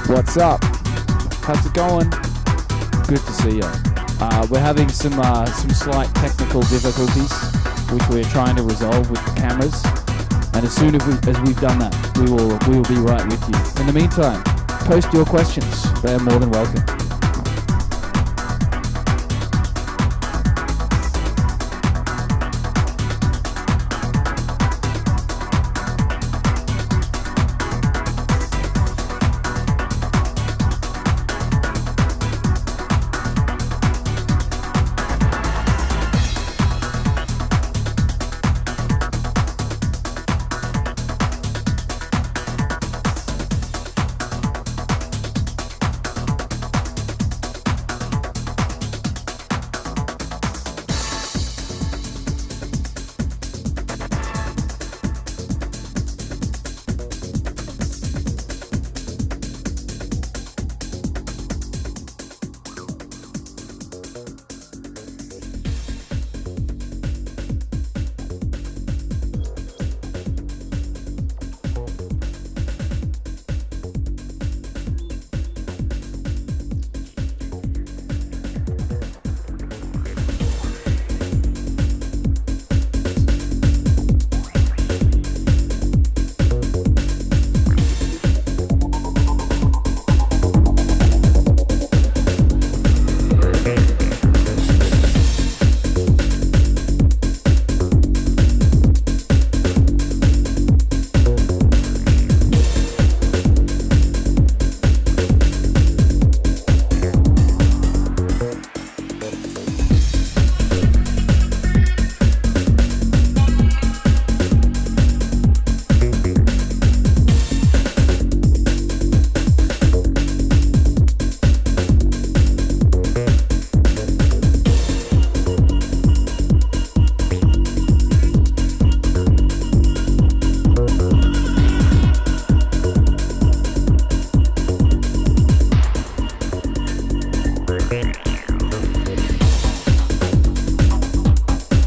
What's up? How's it going? Good to see you. We're having some slight technical difficulties, which we're trying to resolve with the cameras. And as soon as we've done that, we will be right with you. In the meantime, post your questions. They're more than welcome.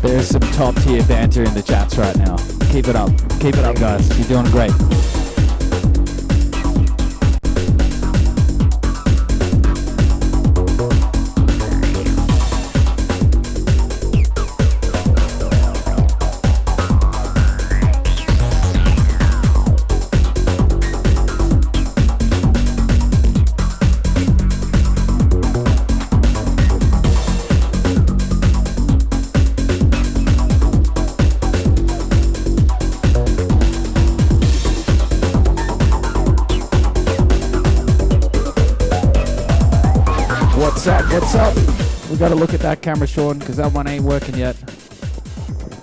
There's some top tier banter in the chats right now. Keep it up guys, you're doing great. What's up? We got to look at that camera, Sean, because that one ain't working yet.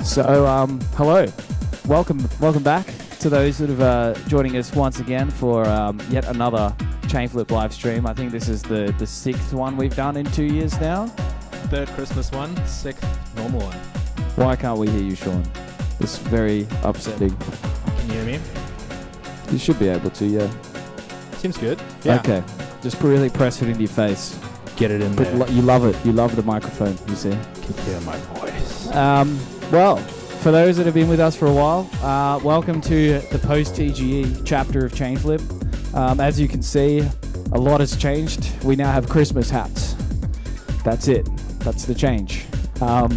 So, hello, welcome back to those that have joining us once again for yet another Chainflip live stream. I think this is the sixth one we've done in 2 years now. Third Christmas one, sixth normal one. Why can't we hear you, Sean? It's very upsetting. Can you hear me? You should be able to, yeah. Seems good. Yeah. Okay, just really press it into your face. Get it in there. You love it. You love the microphone, you see. Can hear my voice. Well, for those that have been with us for a while, welcome to the post-TGE chapter of Chainflip. As you can see, a lot has changed. We now have Christmas hats. That's it. That's the change. No,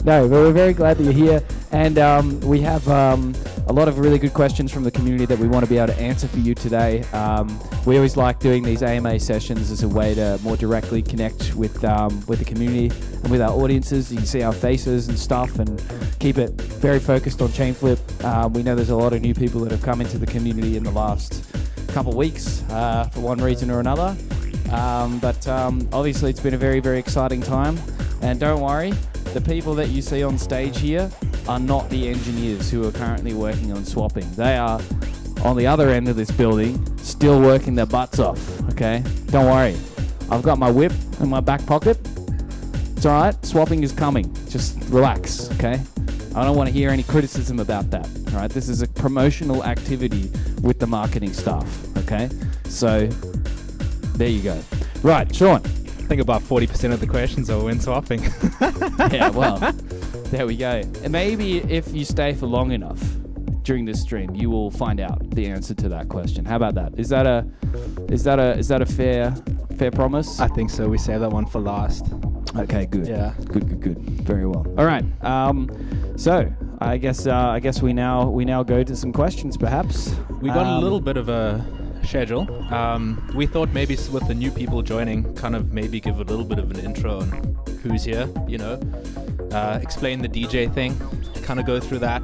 but we're very glad that you're here. And we have a lot of really good questions from the community that we want to be able to answer for you today. We always like doing these AMA sessions as a way to more directly connect with the community and with our audiences. You can see our faces and stuff and keep it very focused on Chainflip. We know there's a lot of new people that have come into the community in the last couple of weeks for one reason or another. But obviously it's been a very, very exciting time. And don't worry, the people that you see on stage here are not the engineers who are currently working on swapping. They are on the other end of this building, still working their butts off, okay? Don't worry. I've got my whip in my back pocket. It's all right. Swapping is coming. Just relax, okay? I don't want to hear any criticism about that, all right? This is a promotional activity with the marketing staff, okay? So there you go. Right, Sean. I think about 40% of the questions are when swapping. Yeah, well, there we go. And maybe if you stay for long enough during this stream, you will find out the answer to that question. How about that? Is that a fair promise? I think so. We save that one for last. Okay, good. Yeah. Good. Very well. All right. So I guess we now go to some questions, perhaps. We got a little bit of a schedule. We thought maybe with the new people joining, kind of maybe give a little bit of an intro on who's here. Explain the DJ thing. Kind of go through that.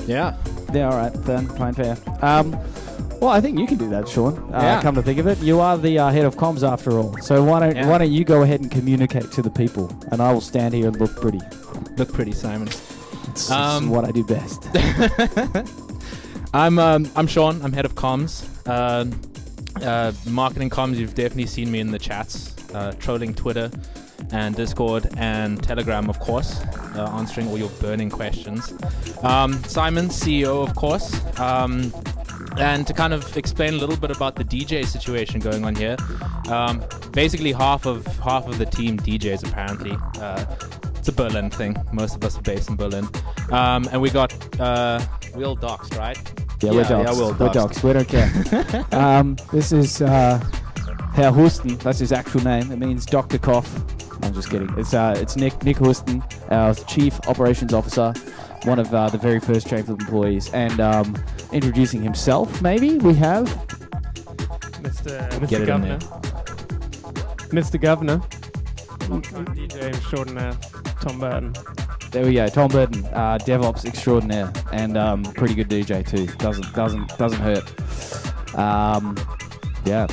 Yeah. Yeah. All right. Fine, fair. Well, I think you can do that, Sean. Come to think of it, you are the head of comms after all. So why don't you go ahead and communicate to the people, and I will stand here and look pretty. Look pretty, Simon. It's what I do best. I'm Sean. I'm head of comms. Marketing comms. You've definitely seen me in the chats, trolling Twitter and Discord and Telegram, of course, answering all your burning questions. Simon, CEO, of course. And to kind of explain a little bit about the DJ situation going on here, basically half of the team DJs apparently. It's a Berlin thing. Most of us are based in Berlin, and we got we're docs, right? Yeah, we're docs. Yeah, we're docs. We don't care. This is Herr Husten. That's his actual name. It means Dr. Cough. I'm just kidding. It's Nick Husten, our Chief Operations Officer, one of the very first Chainflip employees, and introducing himself, maybe we have Mr. Governor. Mr. Governor. DJ extraordinaire, Tom Burton. There we go, Tom Burton, DevOps extraordinaire, and pretty good DJ too. Doesn't hurt. Yeah.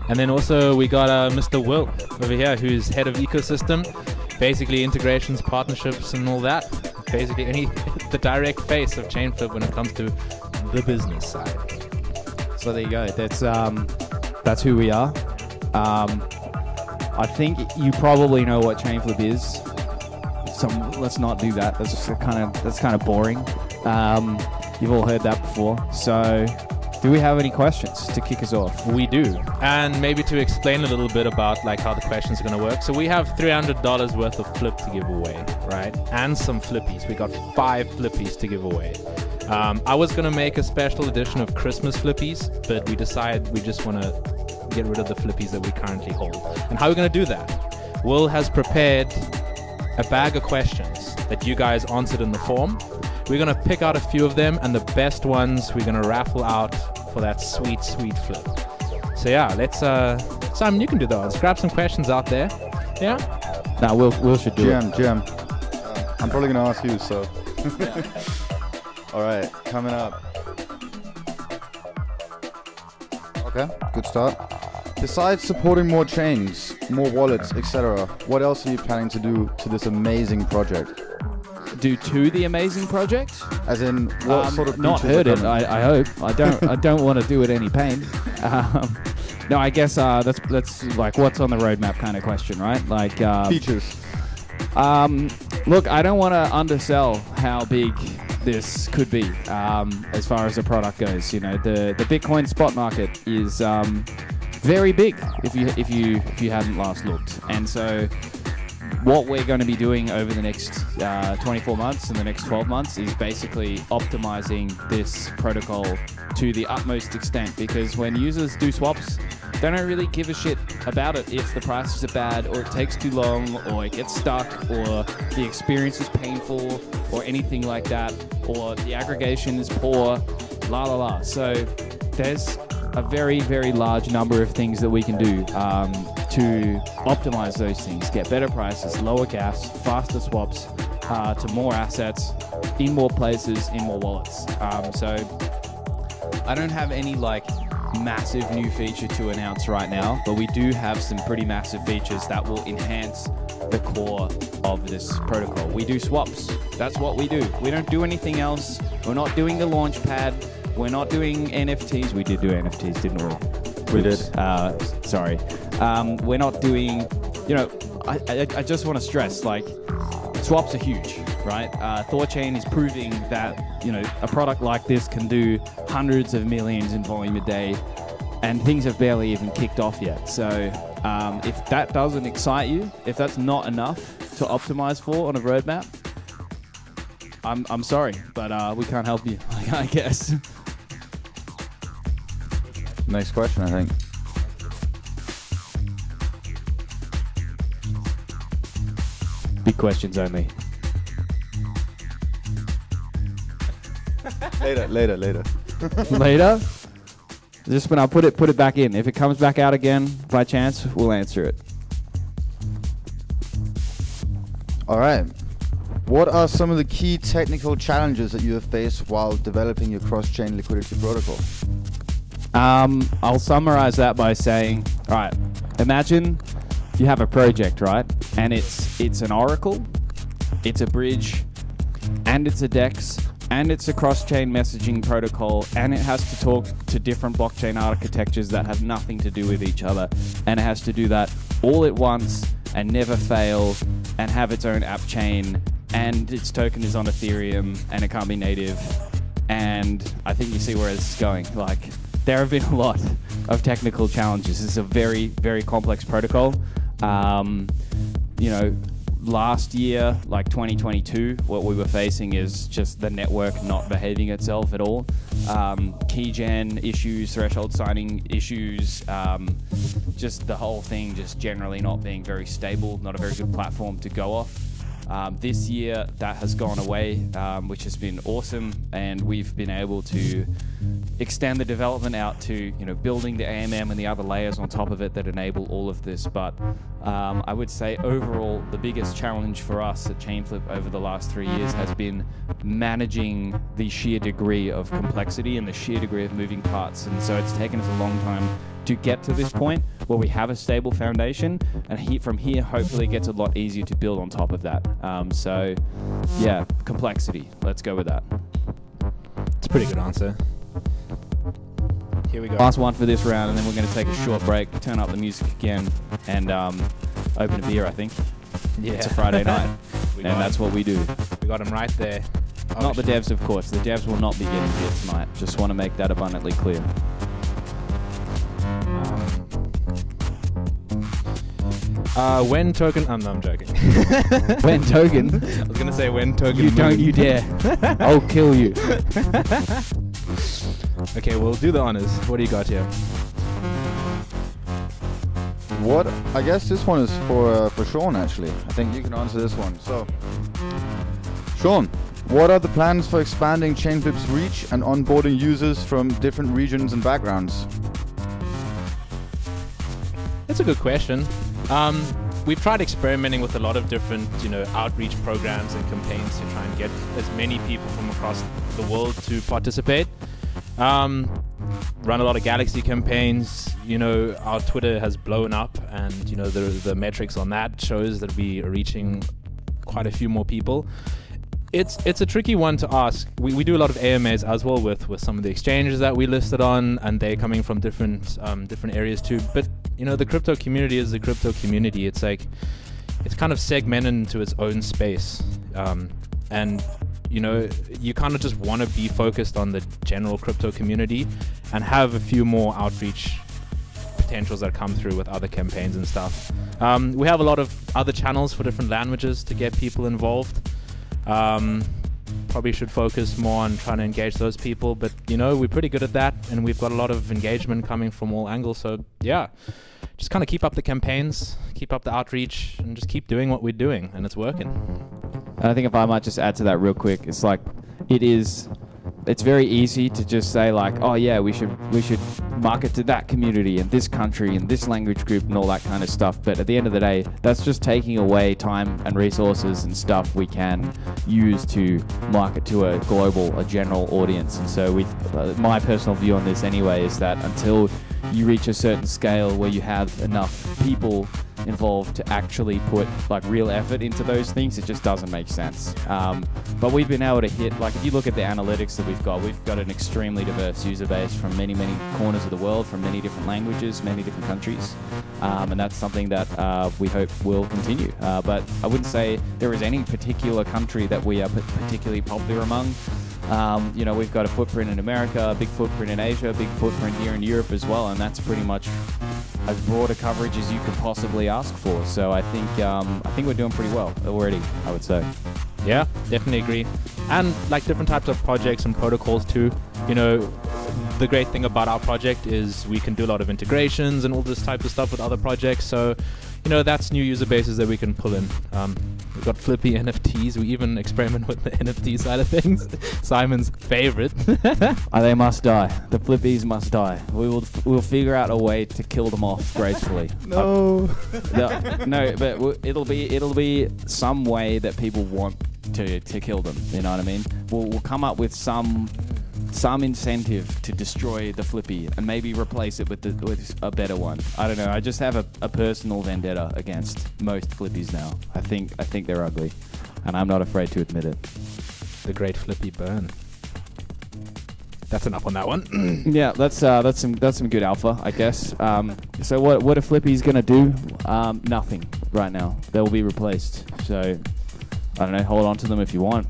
And then also we got Mr. Will over here, who's head of ecosystem, basically integrations, partnerships, and all that. Basically, the direct face of Chainflip when it comes to the business side. So there you go. That's who we are. I think you probably know what Chainflip is. So let's not do that. That's kind of boring. You've all heard that before. So, do we have any questions to kick us off? We do. And maybe to explain a little bit about how the questions are going to work. So we have $300 worth of Flip to give away, right? And some Flippies. We got 5 Flippies to give away. I was going to make a special edition of Christmas Flippies, but we decided we just want to get rid of the Flippies that we currently hold. And how are we going to do that? Will has prepared a bag of questions that you guys answered in the form. We're going to pick out a few of them, and the best ones we're going to raffle out for that sweet, sweet flip. So yeah, let's, Simon, you can do those. Grab some questions out there. Yeah? Nah, Will should do it. GM. I'm probably going to ask you, so. All right, coming up. Okay, good start. Besides supporting more chains, more wallets, etc., what else are you planning to do to this amazing project? Do to the amazing project? As in, what sort of not hurt it? I hope. I don't want to do it any pain. No, I guess that's like what's on the roadmap kind of question, right? Like features. Look, I don't want to undersell how big this could be as far as the product goes. You know, the Bitcoin spot market is very big if you hadn't last looked, and so what we're going to be doing over the next 24 months and the next 12 months is basically optimizing this protocol to the utmost extent, because when users do swaps, they don't really give a shit about it if the prices are bad, or it takes too long, or it gets stuck, or the experience is painful, or anything like that, or the aggregation is poor, la la la. So there's a very, very large number of things that we can do to optimize those things, get better prices, lower gas, faster swaps to more assets, in more places, in more wallets. So I don't have any massive new feature to announce right now, but we do have some pretty massive features that will enhance the core of this protocol. We do swaps. That's what we do. We don't do anything else. We're not doing the launch pad. We're not doing NFTs. We did do NFTs, didn't we? We did. Sorry. We're not doing, I just want to stress, swaps are huge, right? Thorchain is proving that, a product like this can do hundreds of millions in volume a day, and things have barely even kicked off yet. So if that doesn't excite you, if that's not enough to optimize for on a roadmap, I'm sorry, but we can't help you, I guess. Next question, I think. Big questions only. Later. Later? Just when I put it back in. If it comes back out again by chance, we'll answer it. All right. What are some of the key technical challenges that you have faced while developing your cross-chain liquidity protocol? I'll summarize that by saying, all right, imagine you have a project, right? And it's an oracle, it's a bridge, and it's a DEX, and it's a cross-chain messaging protocol, and it has to talk to different blockchain architectures that have nothing to do with each other, and it has to do that all at once and never fail and have its own app chain, and its token is on Ethereum and it can't be native. And I think you see where this is going. Like, there have been a lot of technical challenges. This is a very, very complex protocol. Last year, like 2022, what we were facing is just the network not behaving itself at all. Keygen issues, threshold signing issues, just the whole thing just generally not being very stable, not a very good platform to go off. This year, that has gone away, which has been awesome, and we've been able to extend the development out to, building the AMM and the other layers on top of it that enable all of this. But I would say overall, the biggest challenge for us at Chainflip over the last 3 years has been managing the sheer degree of complexity and the sheer degree of moving parts. And so it's taken us a long time to get to this point where we have a stable foundation, and from here, hopefully it gets a lot easier to build on top of that. Complexity. Let's go with that. It's a pretty good answer. Here we go. Last one for this round, and then we're going to take a short break, turn up the music again, and open a beer, I think. Yeah. It's a Friday night, and that's what we do. We got him right there. Not the devs, of course. The devs will not be getting beer tonight. Just want to make that abundantly clear. When token... no, I'm joking. When token? I was going to say when token... You don't you dare. I'll kill you. Okay, we'll do the honors. What do you got here? What? I guess this one is for Sean, actually. I think you can answer this one. So, Sean, what are the plans for expanding Chainflip's reach and onboarding users from different regions and backgrounds? That's a good question. We've tried experimenting with a lot of different, outreach programs and campaigns to try and get as many people from across the world to participate. Run a lot of Galaxy campaigns. Our Twitter has blown up, and the metrics on that shows that we are reaching quite a few more people. It's a tricky one to ask. We do a lot of AMAs as well with some of the exchanges that we listed on, and they're coming from different areas too. But the crypto community is the crypto community. It's like it's kind of segmented into its own space, and you kind of just want to be focused on the general crypto community and have a few more outreach potentials that come through with other campaigns and stuff. We have a lot of other channels for different languages to get people involved. Probably should focus more on trying to engage those people, but we're pretty good at that, and we've got a lot of engagement coming from all angles. So yeah, just kind of keep up the campaigns, keep up the outreach, and just keep doing what we're doing, and it's working. And I think if I might just add to that real quick, it's like it's very easy to just say like, oh yeah, we should market to that community and this country and this language group and all that kind of stuff. But at the end of the day, that's just taking away time and resources and stuff we can use to market to a general audience. And so my personal view on this anyway is that until you reach a certain scale where you have enough people involved to actually put like real effort into those things, it just doesn't make sense. But we've been able to hit, like if you look at the analytics that we've got an extremely diverse user base from many, many corners of the world, from many different languages, many different countries. And that's something that we hope will continue. But I wouldn't say there is any particular country that we are particularly popular among. We've got a footprint in America, a big footprint in Asia, a big footprint here in Europe as well, and that's pretty much as broad a coverage as you could possibly ask for. So I think we're doing pretty well already, I would say. Yeah, definitely agree. And like different types of projects and protocols too. The great thing about our project is we can do a lot of integrations and all this type of stuff with other projects. So, that's new user bases that we can pull in. We've got Flippy NFTs. We even experiment with the NFT side of things. Simon's favorite. They must die. The Flippies must die. We'll figure out a way to kill them off gracefully. No. No, but it'll be some way that people want to kill them. You know what I mean? We'll come up with some incentive to destroy the Flippy and maybe replace it with a better one. I don't know. I just have a personal vendetta against most Flippies now. I think they're ugly, and I'm not afraid to admit it. The great Flippy burn. That's enough on that one. Yeah, that's some good alpha, I guess. So what are Flippies gonna do? Nothing right now. They'll be replaced. So I don't know. Hold on to them if you want.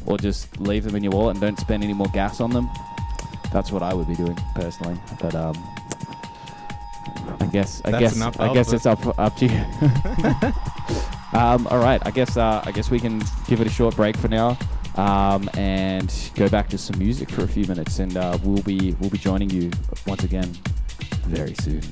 Or just leave them in your wallet and don't spend any more gas on them. That's what I would be doing personally. But I guess it's up to you. All right. I guess we can give it a short break for now, and go back to some music for a few minutes, and we'll be joining you once again very soon.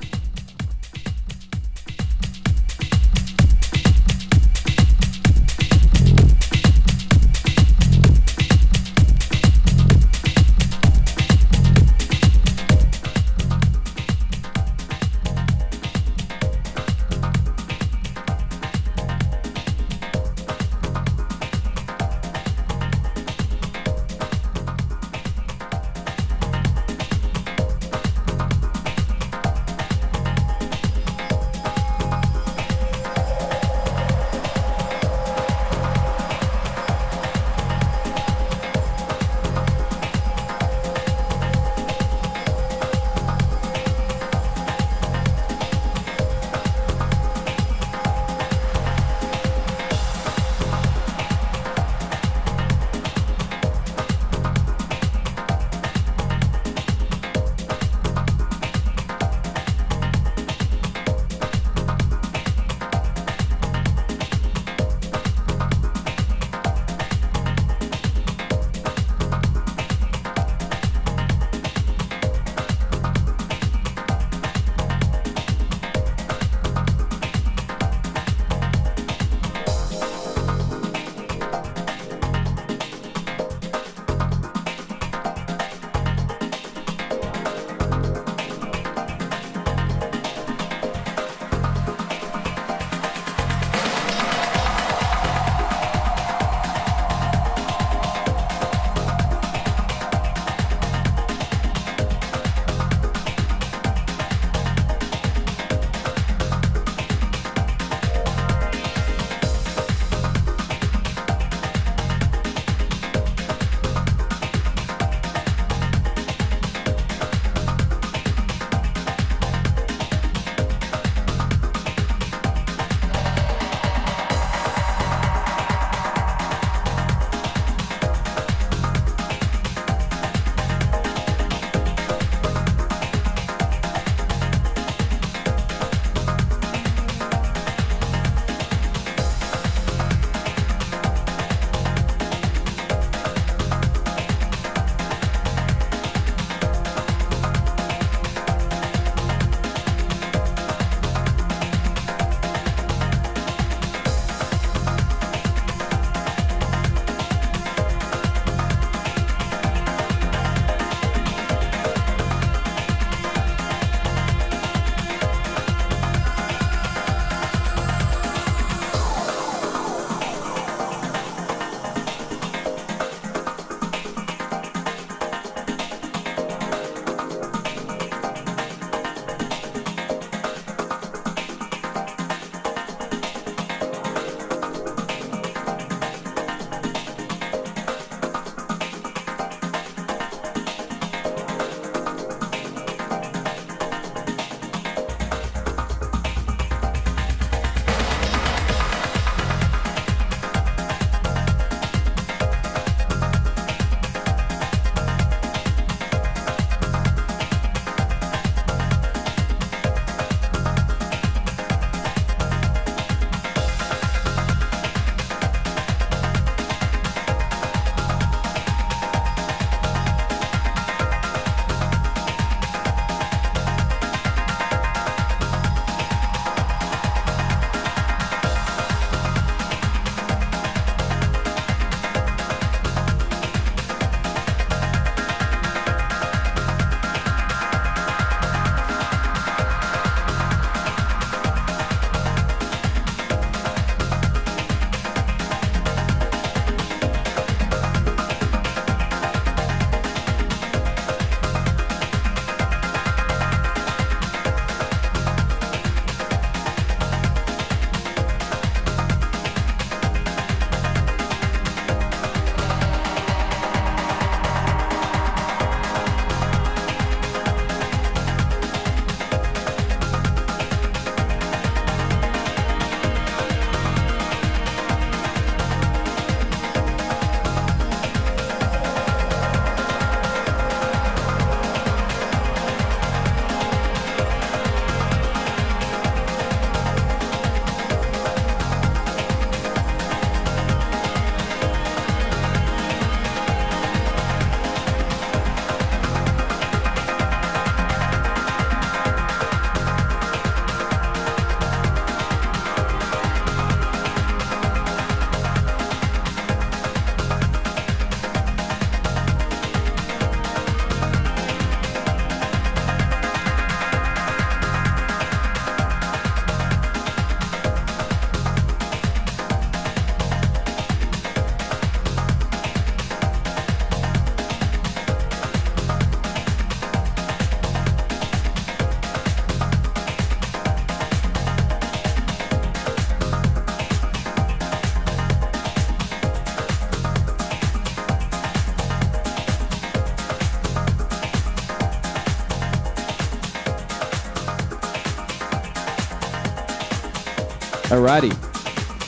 Alrighty,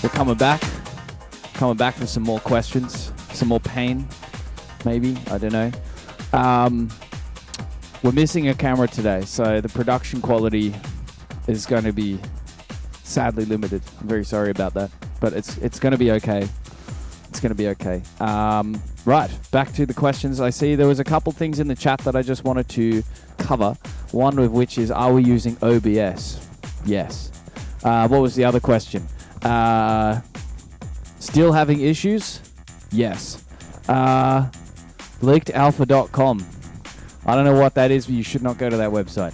we're coming back for some more questions, some more pain, maybe, I don't know. We're missing a camera today, so the production quality is going to be sadly limited. I'm very sorry about that, but it's going to be okay. It's going to be okay. Right, back to the questions. I see there was a couple things in the chat that I just wanted to cover. One of which is, are we using OBS? Yes. What was the other question? Still having issues? Yes. Leakedalpha.com. I don't know what that is, but you should not go to that website.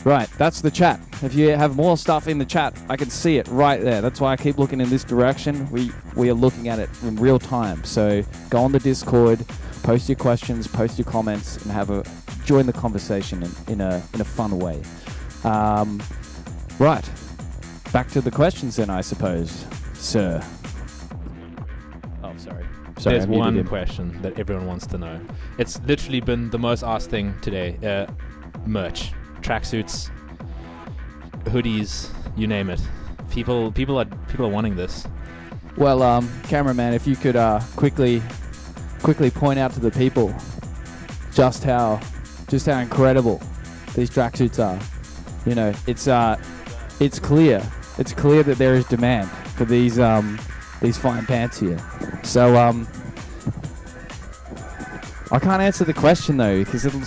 Right, that's the chat. If you have more stuff in the chat, I can see it right there. That's why I keep looking in this direction. We are looking at it in real time. So go on the Discord, post your questions, post your comments, and join the conversation in a fun way. Right, back to the questions then, I suppose, sir. Oh, sorry. There's one question that everyone wants to know. It's literally been the most asked thing today. Merch, tracksuits, hoodies, you name it. People are wanting this. Well, cameraman, if you could quickly point out to the people just how incredible these tracksuits are. You know, it's clear that there is demand for these fine pants here. So I can't answer the question though, because it'll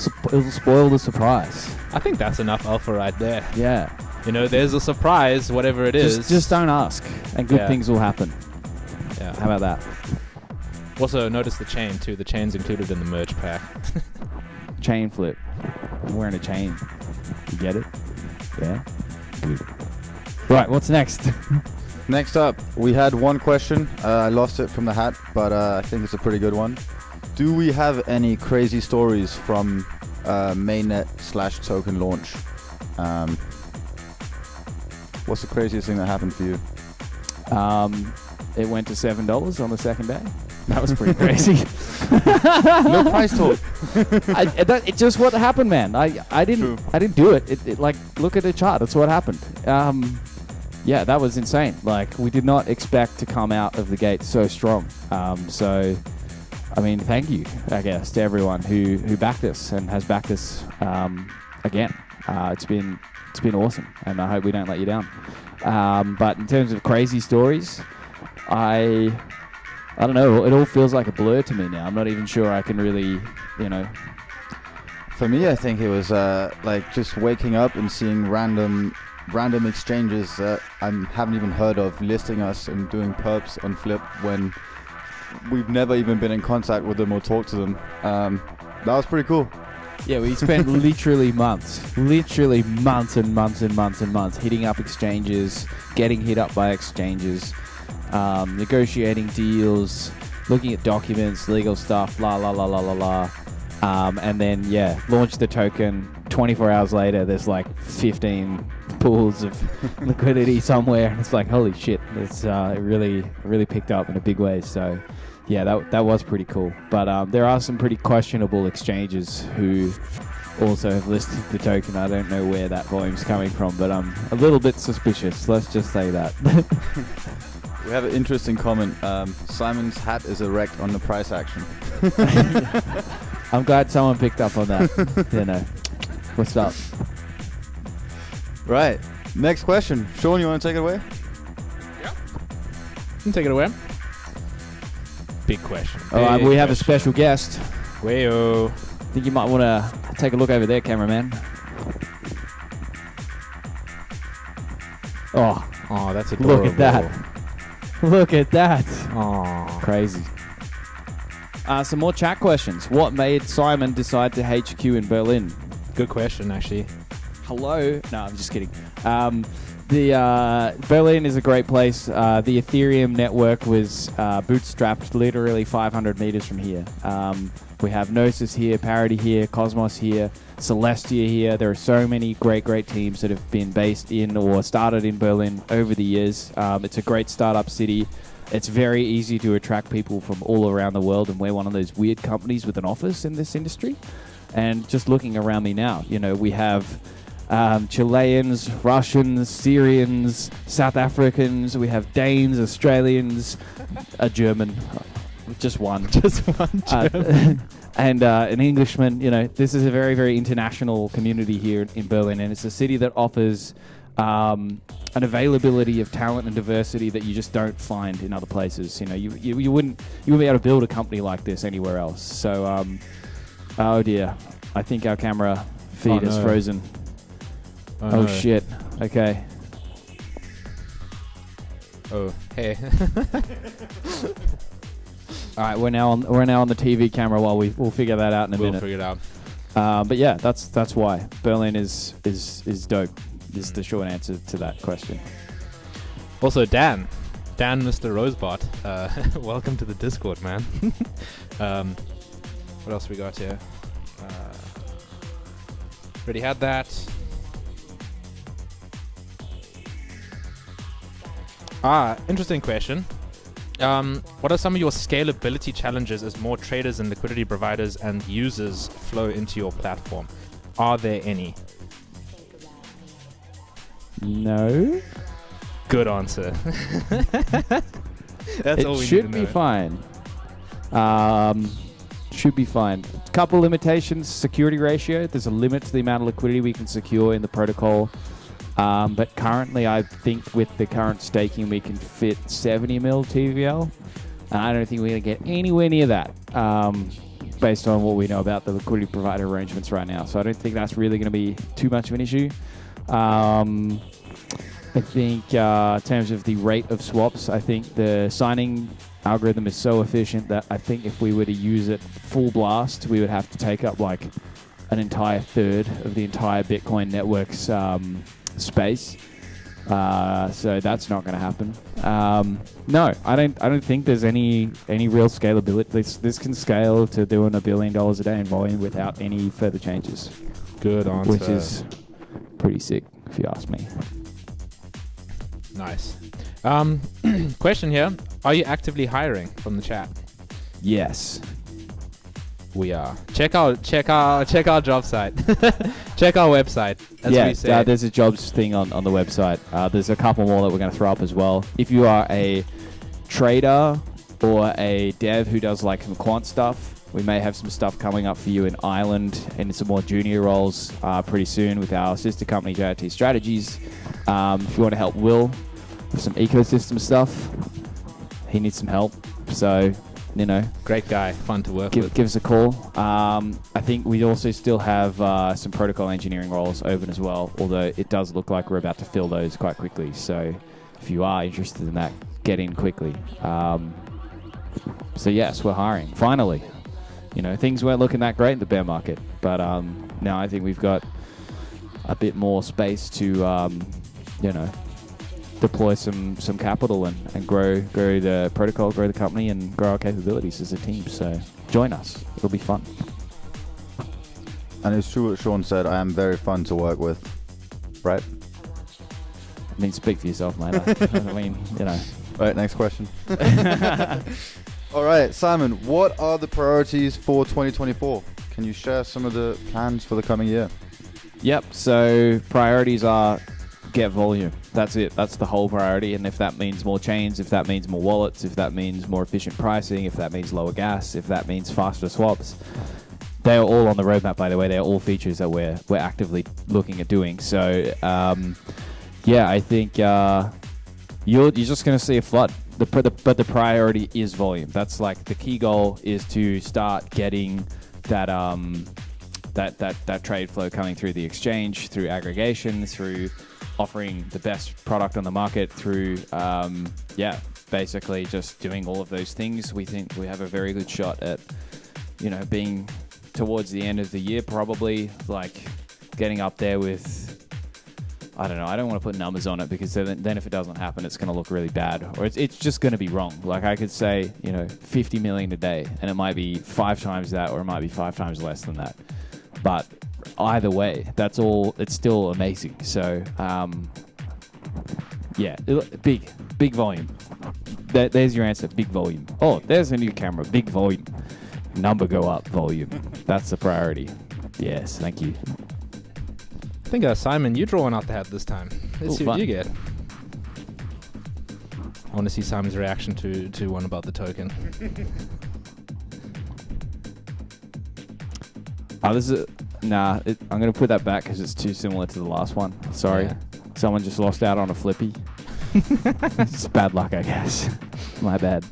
spoil the surprise. I think that's enough alpha right there. Yeah. You know, there's a surprise, whatever it is. Just don't ask, and good things will happen. Yeah. How about that? Also, notice the chain too. The chain's included in the merch pack. Chainflip. I'm wearing a chain. You get it? Yeah. Good. Right. What's next? Next up, we had one question. I lost it from the hat, but I think it's a pretty good one. Do we have any crazy stories from mainnet/token launch? What's the craziest thing that happened for you? It went to $7 on the second day. That was pretty crazy. No price talk. It's just what happened, man. I didn't do it. It like, look at the chart. That's what happened. Yeah, that was insane. Like, we did not expect to come out of the gate so strong. So, I mean, thank you, I guess, to everyone who backed us and has backed us again. It's been awesome, and I hope we don't let you down. But in terms of crazy stories, I don't know. It all feels like a blur to me now. I'm not even sure I can really, you know. For me, I think it was like just waking up and seeing random exchanges that I haven't even heard of listing us and doing perps on Flip when we've never even been in contact with them or talked to them. That was pretty cool. Yeah, we spent literally months and months hitting up exchanges, getting hit up by exchanges, negotiating deals, looking at documents, legal stuff, and then, launched the token. 24 hours later, there's like 15 pools of liquidity somewhere. And it's like, holy shit, it really picked up in a big way. So, yeah, that was pretty cool. But there are some pretty questionable exchanges who also have listed the token. I don't know where that volume's coming from, but I'm a little bit suspicious. Let's just say that. We have an interesting comment. Simon's hat is erect on the price action. I'm glad someone picked up on that. You know, what's up? Right. Next question. Sean, you want to take it away? Yeah. You can take it away. Big question. We have a special guest. Wayo. I think you might want to take a look over there, cameraman. Oh, that's adorable. Look at that. Look at that. Oh, crazy. Some more chat questions. What made Simon decide to HQ in Berlin? Good question, actually. Hello. No, I'm just kidding. Berlin is a great place. The Ethereum network was bootstrapped literally 500 meters from here. We have Gnosis here, Parity here, Cosmos here, Celestia here. There are so many great teams that have been based in or started in Berlin over the years. It's a great startup city. It's very easy to attract people from all around the world, and we're one of those weird companies with an office in this industry. And just looking around me now, you know, we have Chileans, Russians, Syrians, South Africans. We have Danes, Australians, a German, just one. Just one German. And an Englishman. You know, this is a very, very international community here in Berlin, and it's a city that offers an availability of talent and diversity that you just don't find in other places. You know, you wouldn't be able to build a company like this anywhere else. So, oh dear, I think our camera feed is frozen. Oh no. shit. Okay. Oh, hey. All right, we're now on the TV camera. While we'll figure that out in a minute. We'll figure it out. But yeah, that's why Berlin is dope. Is the short answer to that question. Also, Dan, Mr. Rosebot, welcome to the Discord, man. What else we got here? Already had that. Interesting question. What are some of your scalability challenges as more traders and liquidity providers and users flow into your platform? Are there any? No. Good answer. That's all we need to know. It should be fine. Should be fine. Couple limitations. Security ratio. There's a limit to the amount of liquidity we can secure in the protocol. But currently, I think with the current staking, we can fit 70 mil TVL. And I don't think we're going to get anywhere near that based on what we know about the liquidity provider arrangements right now. So I don't think that's really going to be too much of an issue. I think in terms of the rate of swaps, I think the signing algorithm is so efficient that I think if we were to use it full blast, we would have to take up like an entire third of the entire Bitcoin network's space. So that's not going to happen. No, I don't think there's any real scalability. This can scale to doing $1 billion a day in volume without any further changes. Good answer. Which is pretty sick, if you ask me. Nice. Question here: are you actively hiring from the chat? Yes. We are. Check our job site. Check our website. As we say. There's a jobs thing on the website. There's a couple more that we're going to throw up as well. If you are a trader or a dev who does like some quant stuff, we may have some stuff coming up for you in Ireland and some more junior roles pretty soon with our sister company, JRT Strategies. If you want to help Will with some ecosystem stuff, he needs some help. So, you know, great guy, fun to work with. Give us a call. I think we also still have some protocol engineering roles open as well, although it does look like we're about to fill those quite quickly. So if you are interested in that, get in quickly. So yes, we're hiring. Finally. You know, things weren't looking that great in the bear market, but now I think we've got a bit more space to, you know, deploy some capital and grow the protocol, grow the company, and grow our capabilities as a team. So join us; it'll be fun. And it's true what Sean said. I am very fun to work with, right? I mean, speak for yourself, mate. I mean, you know. All right, next question. All right, Simon, what are the priorities for 2024? Can you share some of the plans for the coming year? Yep, so priorities are get volume. That's it. That's the whole priority. And if that means more chains, if that means more wallets, if that means more efficient pricing, if that means lower gas, if that means faster swaps, they are all on the roadmap, by the way. They are all features that we're actively looking at doing. So, yeah, I think you're just going to see a flood. But the priority is volume. That's like the key goal is to start getting that that trade flow coming through the exchange, through aggregation, through offering the best product on the market, through basically just doing all of those things. We think we have a very good shot at, you know, being towards the end of the year, probably like getting up there with, I don't know. I don't want to put numbers on it because then if it doesn't happen, it's going to look really bad, or it's just going to be wrong. Like I could say, you know, 50 million a day, and it might be 5 times that, or it might be 5 times less than that. But either way, that's all. It's still amazing. So, yeah, big volume. There's your answer. Big volume. Oh, there's a new camera. Big volume. Number go up. Volume. That's the priority. Yes. Thank you. I think Simon, you draw one out the hat this time. Let's Ooh, see what fun. you get. I want to see Simon's reaction to one about the token. Oh, this is I'm gonna put that back because it's too similar to the last one. Sorry, Yeah. someone just lost out on a flippy. It's bad luck, I guess. My bad.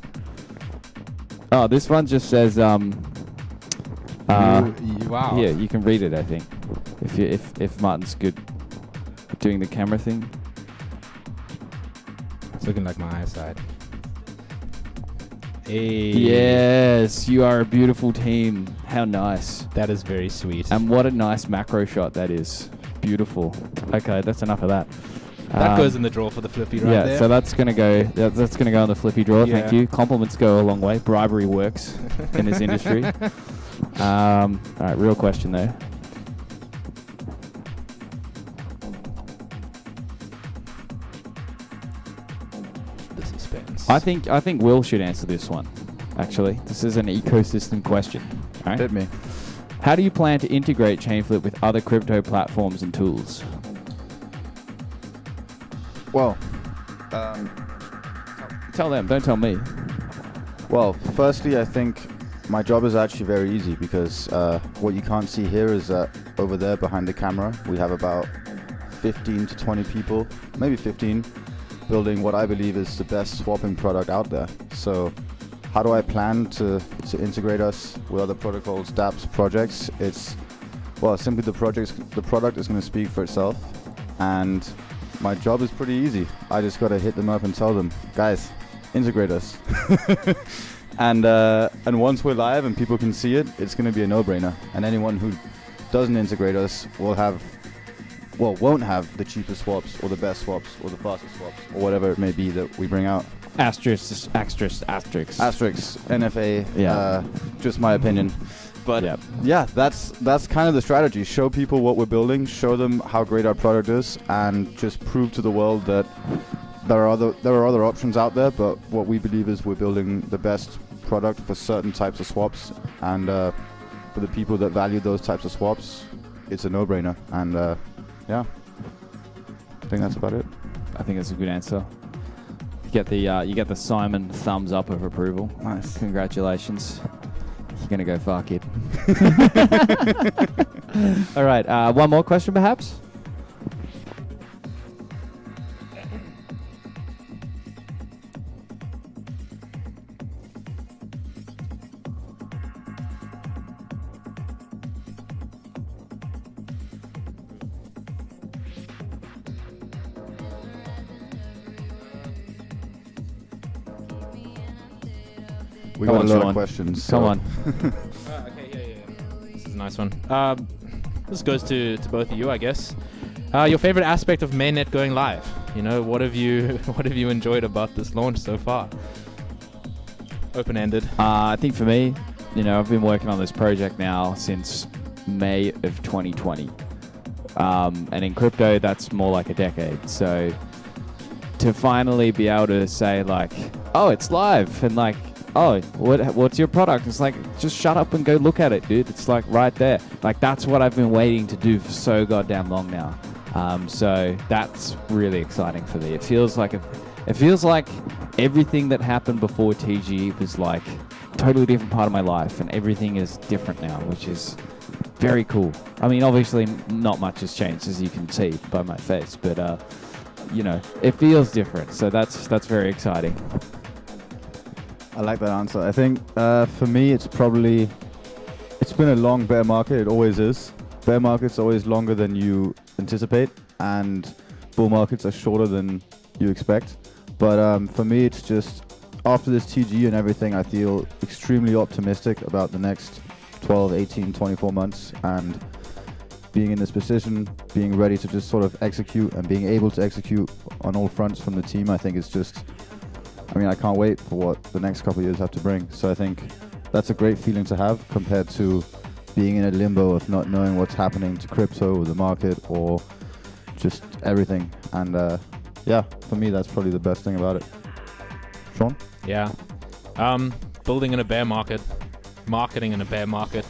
Oh, this one just says Wow. Yeah, you can read it. I think if Martin's good at doing the camera thing. It's looking like my eyesight. Hey. Yes, you are a beautiful team. How nice. That is very sweet. And what a nice macro shot that is. Beautiful. Okay, that's enough of that. That goes in the draw for the flippy right there. So that's gonna go. That's gonna go on the flippy draw. Yeah. Thank you. Compliments go a long way. Bribery works in this industry. All right, real question though. The suspense. I think Will should answer this one. Actually, this is an ecosystem question. All right. Hit me. How do you plan to integrate Chainflip with other crypto platforms and tools? Well, Tell them. Don't tell me. well, firstly, I think my job is actually very easy because what you can't see here is that over there behind the camera, we have about 15 to 20 people, maybe 15, building what I believe is the best swapping product out there. So how do I plan to integrate us with other protocols, dApps, projects? It's, well, simply the product is going to speak for itself. And my job is pretty easy. I just got to hit them up and tell them, guys, integrate us. And once we're live and people can see it, it's going to be a no-brainer. And anyone who doesn't integrate us won't have the cheapest swaps or the best swaps or the fastest swaps or whatever it may be that we bring out. Asterisk. Asterisks, NFA, Yeah. just my opinion. But Yep. yeah, that's kind of the strategy. Show people what we're building, show them how great our product is, and just prove to the world that there are other options out there, but what we believe is we're building the best product for certain types of swaps, and for the people that value those types of swaps, it's a no-brainer. And yeah, I think that's about it. I think that's a good answer. You get the Simon thumbs up of approval. Nice. Congratulations. You're gonna go far, kid. All right. One more question, perhaps. We Come got on, a lot Sean. of questions. Come so- on. Okay, yeah. This is a nice one. This goes to both of you, I guess. Your favorite aspect of mainnet going live? You know, what have you enjoyed about this launch so far? Open-ended. I think for me, I've been working on this project now since May of 2020. And in crypto, that's more like a decade. So to finally be able to say like, oh, it's live, and like, oh, what's your product? It's like, just shut up and go look at it, dude. It's like right there. Like that's what I've been waiting to do for so goddamn long now. So that's really exciting for me. It feels like everything that happened before TGE was like totally different part of my life, and everything is different now, which is very cool. I mean, obviously not much has changed, as you can see by my face, but it feels different. So that's very exciting. I like that answer. I think for me, it's been a long bear market. It always is. Bear market's always longer than you anticipate, and bull markets are shorter than you expect. But for me, it's just after this TG and everything, I feel extremely optimistic about the next 12, 18, 24 months, and being in this position, being ready to just sort of execute and being able to execute on all fronts from the team, I think it's just, I can't wait for what the next couple of years have to bring. So I think that's a great feeling to have compared to being in a limbo of not knowing what's happening to crypto or the market or just everything. And for me, that's probably the best thing about it. Sean? Yeah. Building in a bear market, marketing in a bear market.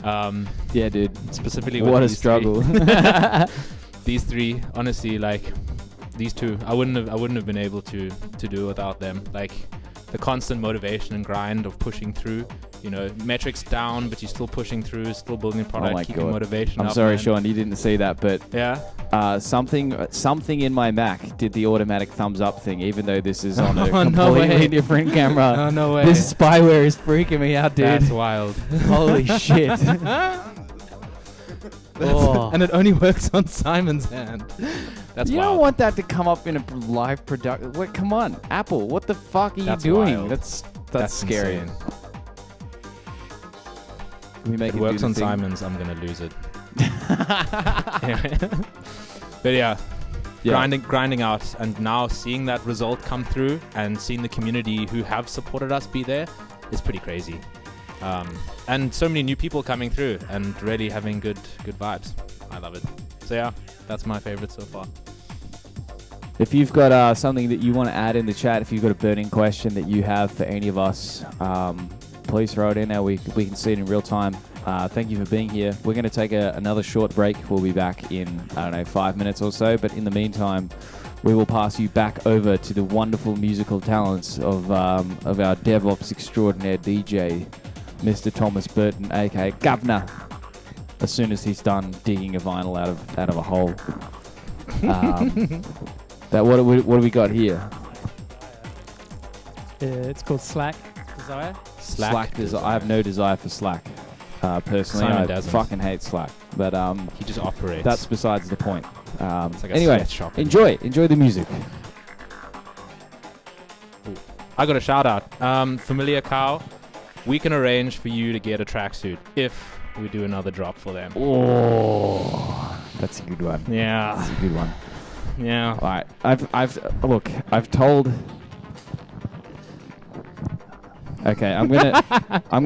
Yeah, dude. Specifically with What a these struggle. three. these three, honestly, like these two, I wouldn't have been able to do without them. Like the constant motivation and grind of pushing through. You know, metrics down, but you're still pushing through, still building a product, keeping motivation up. I'm sorry, man. Sean, you didn't see that, but yeah, something in my Mac did the automatic thumbs up thing, even though this is on a Oh, no completely way. different camera. Oh, no way. This spyware is freaking me out, dude. That's wild. Holy shit. Oh. And it only works on Simon's hand. That's You wild. don't want that to come up in a live production. Wait, come on, Apple, what the fuck are That's you doing? wild. That's scary. insane. Can we make If it do works the on thing? Simon's, I'm gonna lose it. But yeah, grinding out, and now seeing that result come through, and seeing the community who have supported us be there, is pretty crazy. And so many new people coming through, and really having good vibes. I love it. So yeah, that's my favorite so far. If you've got something that you want to add in the chat, if you've got a burning question that you have for any of us, please throw it in there. We can see it in real time. Thank you for being here. We're going to take another short break. We'll be back in, 5 minutes or so. But in the meantime, we will pass you back over to the wonderful musical talents of our DevOps extraordinaire DJ, Mr. Thomas Burton, aka Governor, as soon as he's done digging a vinyl out of a hole. What do we got here? It's called Slack Desire. Slack desire. I have no desire for Slack. Personally, Simon I doesn't. fucking hate Slack. But He just operates. that's besides the point. It's like a Anyway, sweatshop. enjoy the music. I got a shout out. Familiar Cow, we can arrange for you to get a tracksuit if we do another drop for them. Oh, that's a good one. Yeah. That's a good one. Yeah. All right, I've told. Okay, I'm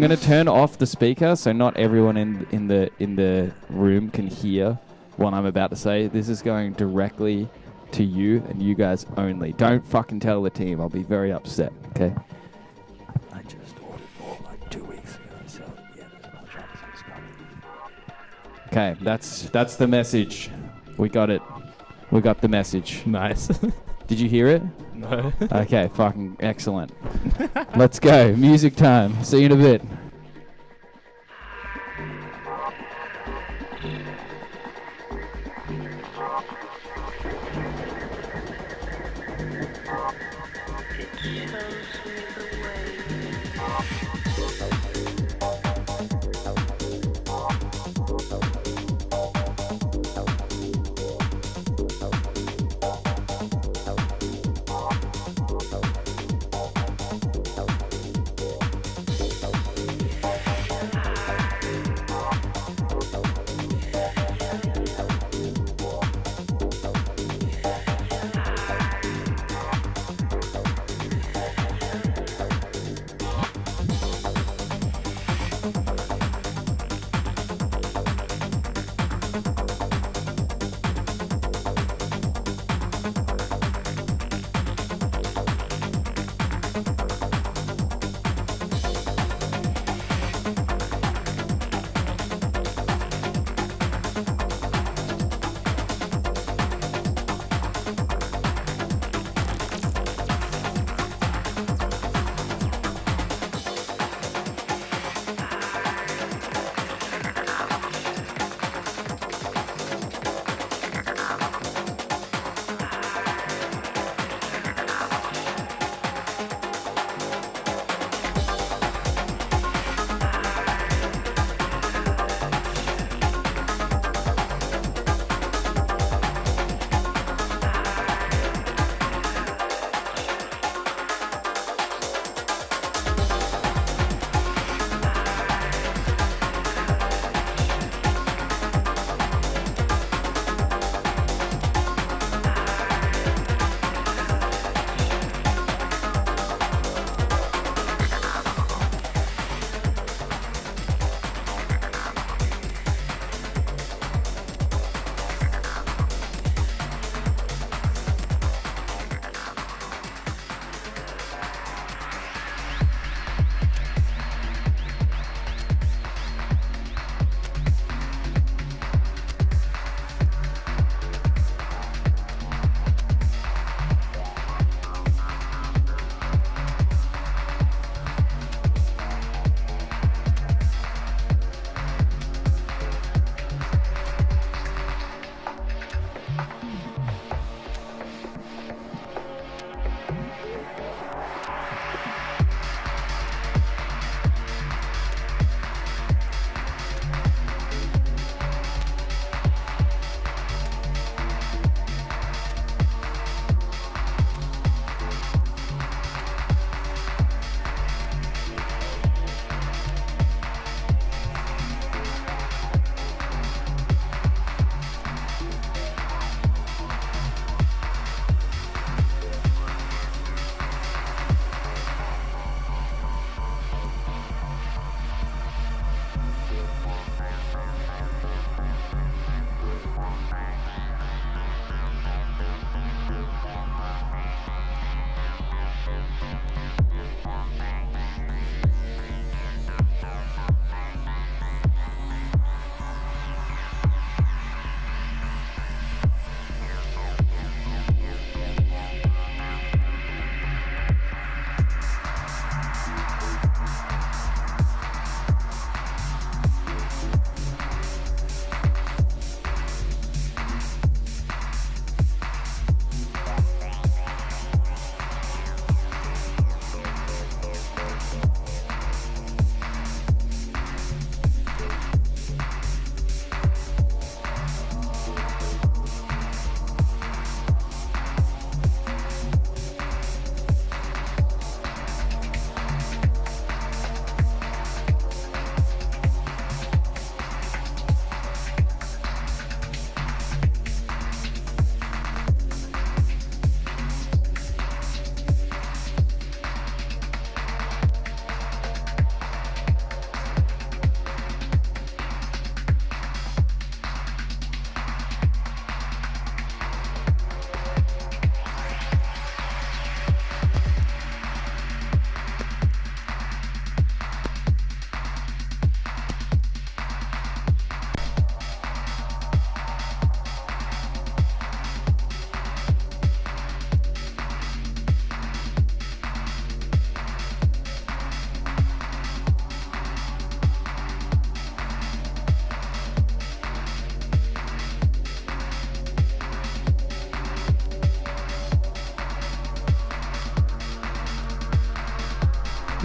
gonna turn off the speaker so not everyone in the room can hear what I'm about to say. This is going directly to you and you guys only. Don't fucking tell the team. I'll be very upset. Okay. I just ordered more like 2 weeks ago, so yeah, there's no tracksuits coming. Okay, that's the message. We got it. We got the message. Nice. Did you hear it? No. Okay, fucking excellent. Let's go. Music time. See you in a bit.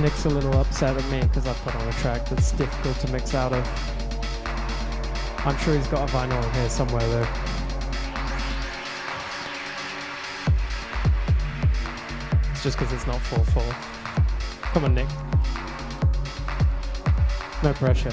Nick's a little upset at me because I put on a track that's difficult to mix out of. I'm sure he's got a vinyl in here somewhere though. It's just because it's not 4/4. Come on, Nick. No pressure.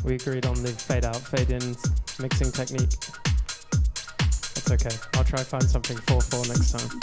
We agreed on the fade out, fade in mixing technique. That's okay. I'll try find something 4/4 next time.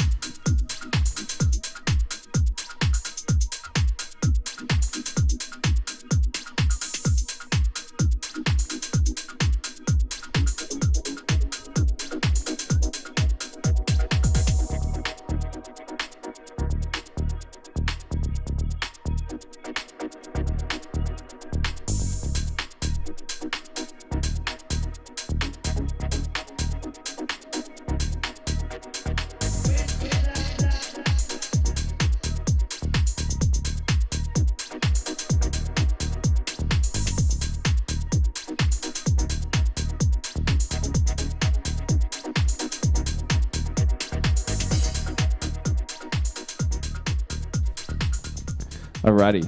Alrighty,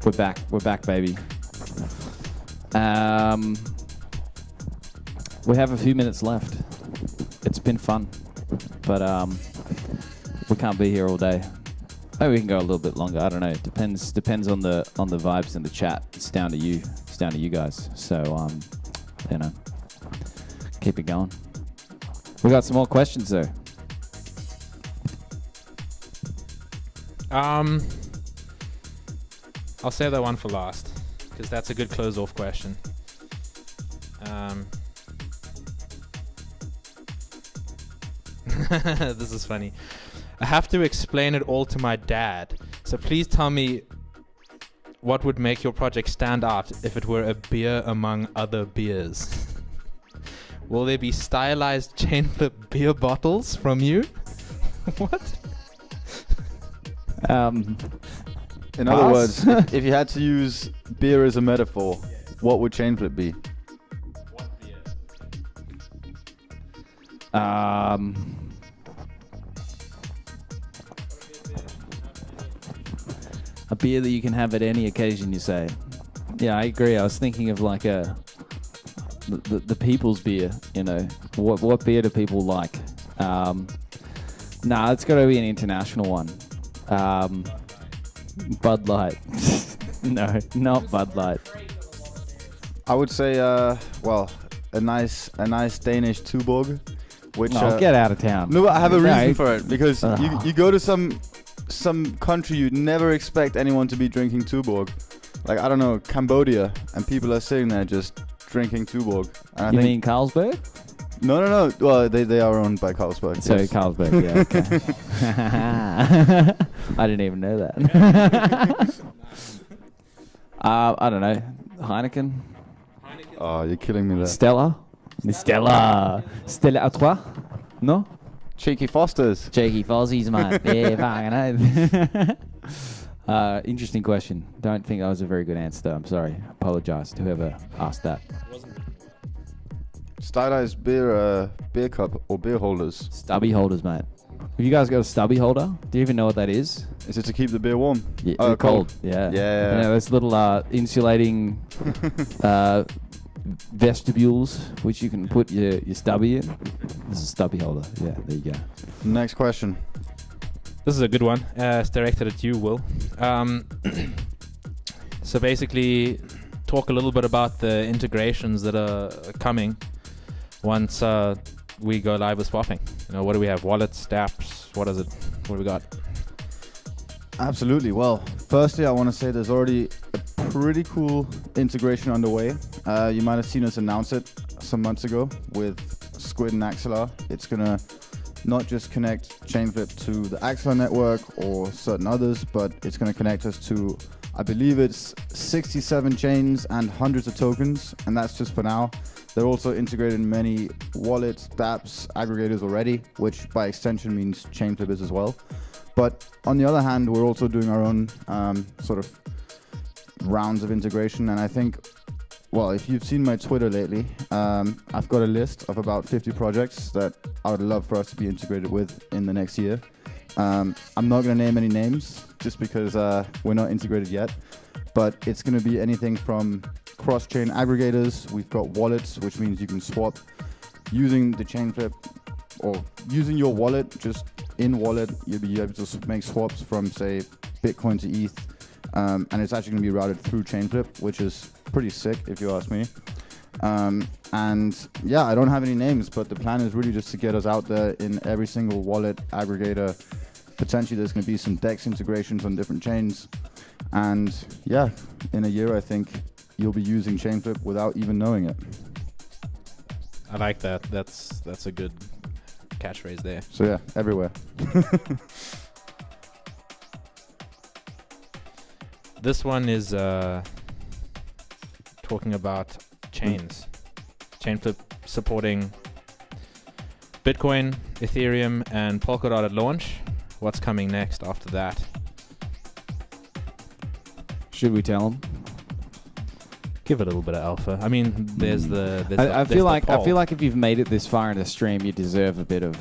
we're back, baby. We have a few minutes left. It's been fun, but we can't be here all day. Maybe we can go a little bit longer. I don't know. It depends on the vibes in the chat. It's down to you. It's down to you guys. So you know, keep it going. We got some more questions though. I'll save that one for last, because that's a good close-off question. This is funny. I have to explain it all to my dad, so please tell me what would make your project stand out if it were a beer among other beers. Will there be stylized Chainflip beer bottles from you? What? In other words, if you had to use beer as a metaphor, what would Chainflip be? What beer? A beer that you can have at any occasion, you say. Yeah, I agree. I was thinking of like the people's beer, you know. What beer do people like? Nah, it's got to be an international one. Bud Light. No, not Bud Light. I would say, well, a nice Danish Tuborg, which. No, get out of town. No, I have a reason for it, because you go to some country you'd never expect anyone to be drinking Tuborg, like I don't know, Cambodia, and people are sitting there just drinking Tuborg. And You mean Carlsberg? No. Well, they are owned by Carlsberg. So yes. Carlsberg, yeah. Okay. I didn't even know that. I don't know. Heineken. Oh, you're killing me there. Stella. Stella à trois? No? Cheeky Fosters. Cheeky Fozzies, mate. Yeah, fucking hell. Interesting question. Don't think that was a very good answer, though. I'm sorry. Apologize to whoever asked that. Stylized beer cup or beer holders. Stubby holders, mate. Have you guys got a stubby holder? Do you even know what that is? Is it to keep the beer warm? Yeah, cold. Yeah. Yeah. You know, those little insulating vestibules which you can put your stubby in. This is a stubby holder. Yeah, there you go. Next question. This is a good one. It's directed at you, Will. So basically, talk a little bit about the integrations that are coming once we go live with swapping. You know, what do we have? Wallets, dApps? What is it? What do we got? Absolutely. Well, firstly, I want to say there's already a pretty cool integration underway. You might have seen us announce it some months ago with Squid and Axelar. It's going to not just connect Chainflip to the Axelar network or certain others, but it's going to connect us to, I believe it's 67 chains and hundreds of tokens, and that's just for now. They're also integrated in many wallets, dApps, aggregators already, which by extension means Chainflip is as well. But on the other hand, we're also doing our own sort of rounds of integration. And I think, well, if you've seen my Twitter lately, I've got a list of about 50 projects that I would love for us to be integrated with in the next year. I'm not going to name any names just because we're not integrated yet. But it's going to be anything from cross-chain aggregators. We've got wallets, which means you can swap using the Chainflip or using your wallet, just in wallet, you'll be able to make swaps from, say, Bitcoin to ETH. And it's actually going to be routed through Chainflip, which is pretty sick, if you ask me. And yeah, I don't have any names, but the plan is really just to get us out there in every single wallet aggregator. Potentially, there's going to be some DEX integrations on different chains. And yeah, in a year, I think you'll be using Chainflip without even knowing it. I like that. That's a good catchphrase there. So yeah, everywhere. This one is talking about chains. Chainflip supporting Bitcoin, Ethereum, and Polkadot at launch. What's coming next after that? Should we tell them? Give it a little bit of alpha. I mean, there's the. I feel like if you've made it this far in the stream, you deserve a bit of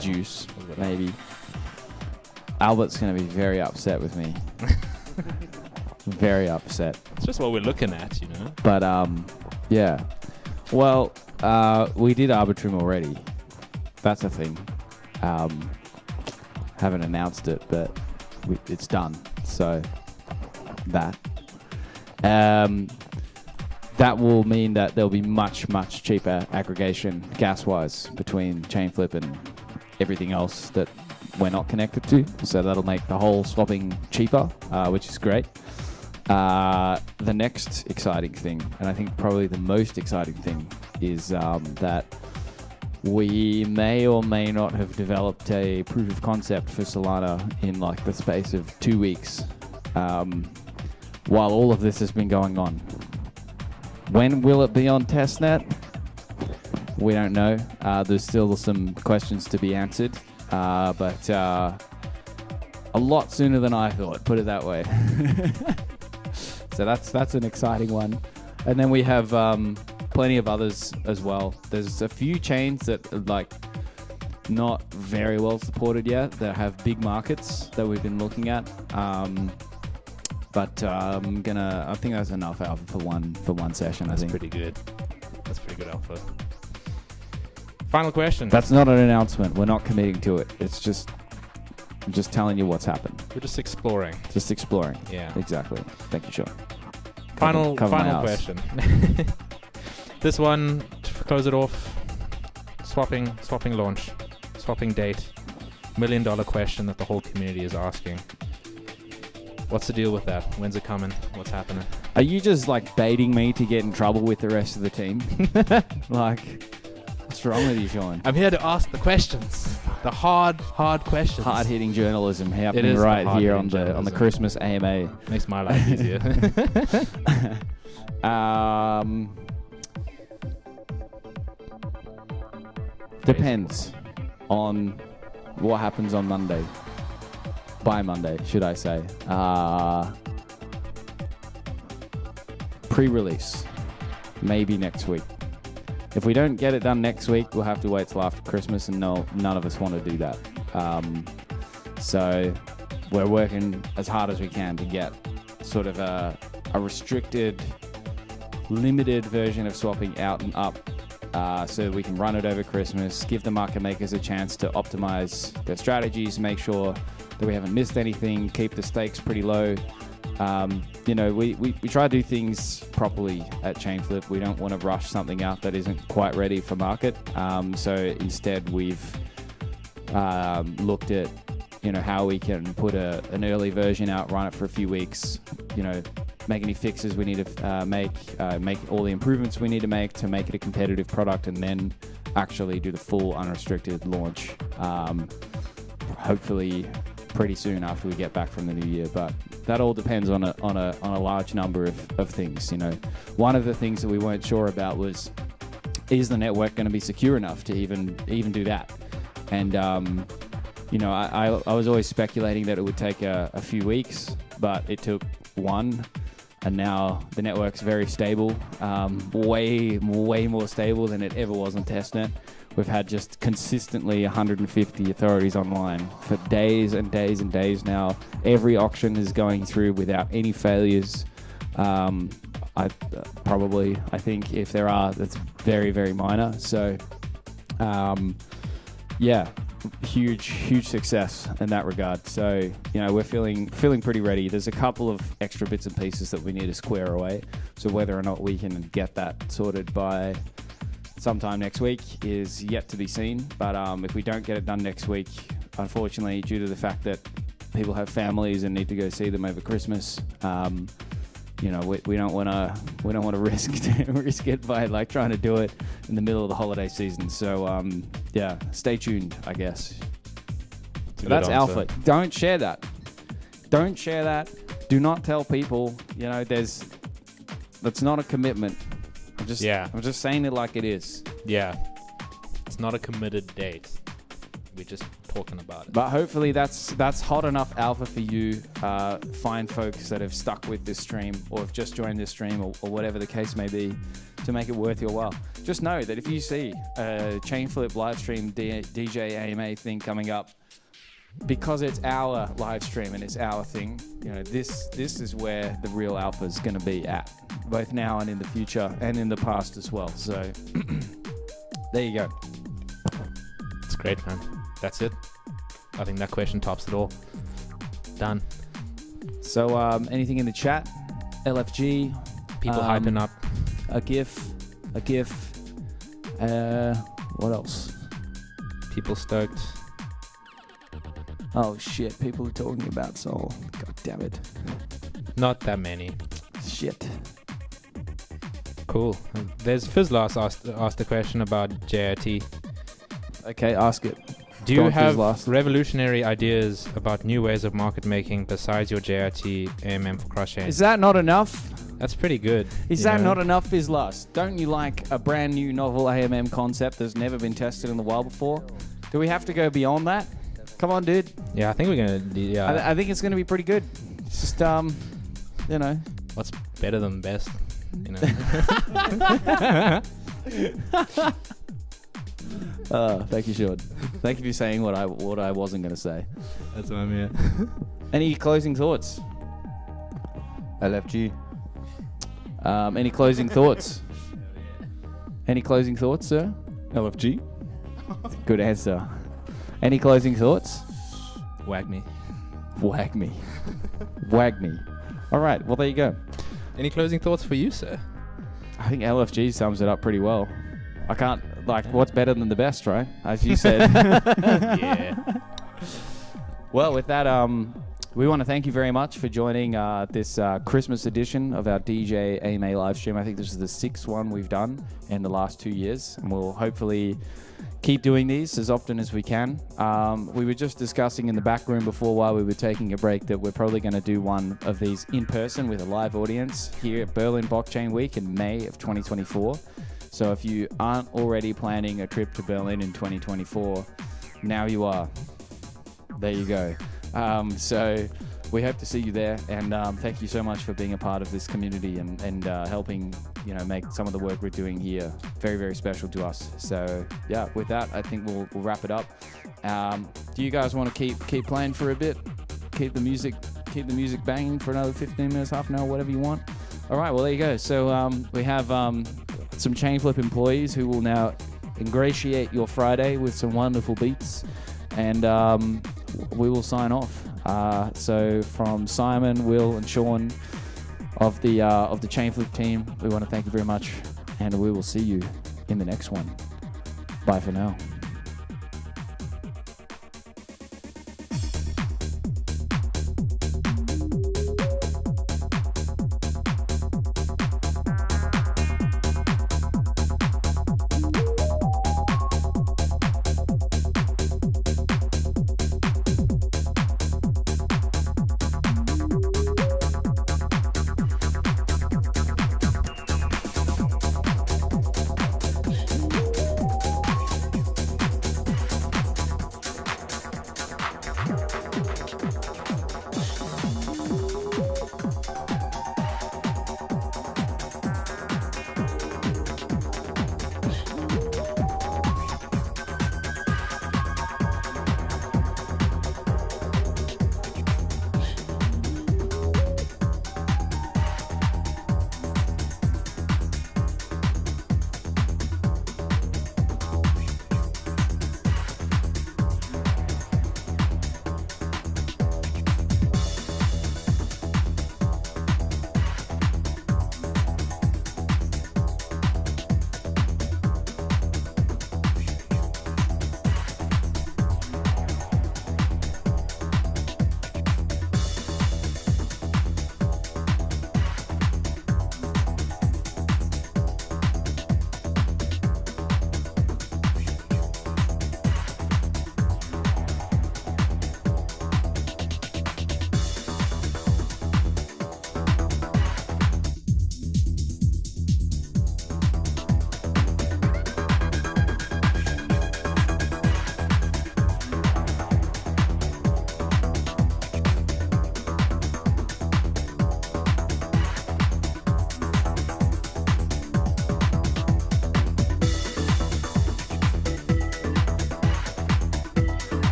juice, maybe. Albert's going to be very upset with me. Very upset. It's just what we're looking at, you know. But yeah. Well, we did Arbitrum already. That's a thing. Haven't announced it, but it's done. So that. That will mean that there'll be much, much cheaper aggregation gas-wise between Chainflip and everything else that we're not connected to. So that'll make the whole swapping cheaper, which is great. The next exciting thing, and I think probably the most exciting thing, is that we may or may not have developed a proof of concept for Solana in like the space of 2 weeks, while all of this has been going on. When will it be on testnet? We don't know. There's still some questions to be answered, but a lot sooner than I thought, put it that way. So that's an exciting one. And then we have plenty of others as well. There's a few chains that are like not very well supported yet that have big markets that we've been looking at. But I think that's enough alpha for one session. That's pretty good. That's pretty good alpha. Final question. That's not an announcement. We're not committing to it. It's just I'm just telling you what's happened. We're just exploring. Just exploring. Yeah. Exactly. Thank you, Sean. Final cover question. This one, to close it off. Swapping launch. Swapping date. $1 million question that the whole community is asking. What's the deal with that? When's it coming? What's happening? Are you just like baiting me to get in trouble with the rest of the team? Like, what's wrong with you, Sean? I'm here to ask the questions. The hard questions. Hard-hitting journalism happening It is right here on hard-hitting the Christmas AMA. Makes my life easier. Depends on what happens on Monday. By Monday, should I say. Pre-release. Maybe next week. If we don't get it done next week, we'll have to wait till after Christmas, and none of us want to do that. So we're working as hard as we can to get sort of a restricted, limited version of swapping out and up, so we can run it over Christmas, give the market makers a chance to optimize their strategies, make sure that we haven't missed anything, keep the stakes pretty low. We try to do things properly at Chainflip. We don't want to rush something out that isn't quite ready for market. So instead, we've looked at how we can put an early version out, run it for a few weeks, make any fixes we need to make all the improvements we need to make it a competitive product, and then actually do the full unrestricted launch, hopefully pretty soon after we get back from the new year. But that all depends on a large number of things. One of the things that we weren't sure about was, is the network going to be secure enough to even do that? And I was always speculating that it would take a few weeks, but it took one, and now the network's very stable, way more stable than it ever was on testnet. We've had just consistently 150 authorities online for days and days and days now. Every auction is going through without any failures. I think if there are, that's very, very minor. So, huge success in that regard. So, we're feeling pretty ready. There's a couple of extra bits and pieces that we need to square away. So whether or not we can get that sorted by sometime next week is yet to be seen. But if we don't get it done next week, unfortunately, due to the fact that people have families and need to go see them over Christmas, we don't want to risk it by trying to do it in the middle of the holiday season. So stay tuned, I guess. So that's alpha. Don't share that. Do not tell people. That's not a commitment. I'm just saying it like it is. Yeah. It's not a committed date. We're just talking about it. But hopefully that's hot enough alpha for you. Find folks that have stuck with this stream or have just joined this stream or whatever the case may be to make it worth your while. Just know that if you see a Chainflip live stream DJ AMA thing coming up, because it's our live stream and it's our thing, this is where the real alpha is going to be at, both now and in the future and in the past as well. So there you go. It's great, man. That's it. I think that question tops it all. Done. So anything in the chat? LFG. People hyping up. A GIF. What else? People stoked. Oh shit, people are talking about Soul. God damn it. Not that many. Shit. Cool. There's Fizzlas asked a question about JRT. Okay, ask it. Do you have revolutionary ideas about new ways of market making besides your JRT AMM for cross-chain? Is that not enough? That's pretty good. Is that not enough, Fizzlas? Don't you like a brand new novel AMM concept that's never been tested in the wild before? Do we have to go beyond that? Come on, dude. Yeah, I think we're going to... Yeah. I think it's going to be pretty good. It's just, What's better than best? Thank you, Sean. Thank you for saying what I wasn't going to say. That's what I'm here. Any closing thoughts? LFG. Any closing thoughts? Any closing thoughts, sir? LFG. Good answer. Any closing thoughts? Wag me. Wag me. Wag me. All right. Well, there you go. Any closing thoughts for you, sir? I think LFG sums it up pretty well. I can't, what's better than the best, right? As you said. Yeah. Well, with that, we want to thank you very much for joining this Christmas edition of our DJ AMA live stream. I think this is the 6th one we've done in the last 2 years, and we'll hopefully keep doing these as often as we can. We were just discussing in the back room before while we were taking a break that we're probably going to do one of these in person with a live audience here at Berlin Blockchain Week in May of 2024. So if you aren't already planning a trip to Berlin in 2024, now you are. There you go. So we hope to see you there, and thank you so much for being a part of this community and helping make some of the work we're doing here very, very special to us. So yeah, with that, I think we'll wrap it up. Do you guys want to keep playing for a bit? Keep the music banging for another 15 minutes, half an hour, whatever you want. All right, well, there you go. So we have some Chainflip employees who will now ingratiate your Friday with some wonderful beats, and we will sign off. So from Simon, Will, and Sean of the Chainflip team, we want to thank you very much, and we will see you in the next one. Bye for now.